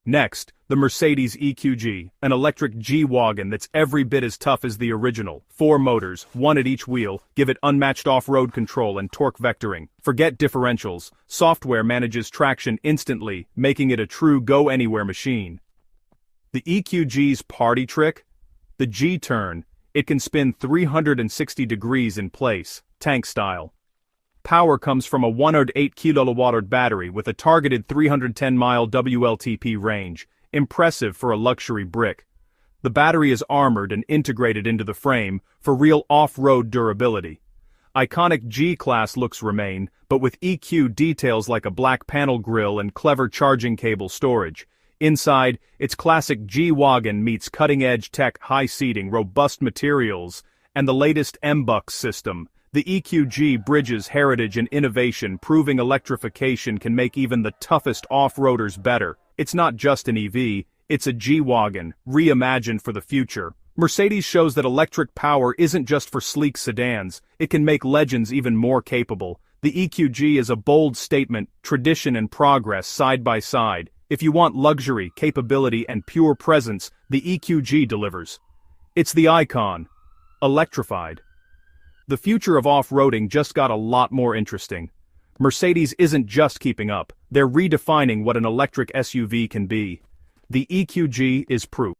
Next, the Mercedes EQG, an electric G-Wagon that's every bit as tough as the original. 4 motors, 1 at each wheel, give it unmatched off-road control and torque vectoring. Forget differentials, software manages traction instantly, making it a true go-anywhere machine. The EQG's party trick? The G-turn. It can spin 360 degrees in place, tank style. Power comes from a 108 kWh battery with a targeted 310-mile WLTP range, impressive for a luxury brick. The battery is armored and integrated into the frame for real off-road durability. Iconic G-Class looks remain, but with EQ details like a black panel grille and clever charging cable storage. Inside, its classic G-Wagon meets cutting-edge tech, high seating, robust materials, and the latest M-Bucks system. The EQG bridges heritage and innovation, proving electrification can make even the toughest off-roaders better. It's not just an EV, it's a G-Wagon, reimagined for the future. Mercedes shows that electric power isn't just for sleek sedans, it can make legends even more capable. The EQG is a bold statement, tradition and progress side by side. If you want luxury, capability and pure presence, the EQG delivers. It's the icon. Electrified. The future of off-roading just got a lot more interesting. Mercedes isn't just keeping up, they're redefining what an electric SUV can be. The EQG is proof.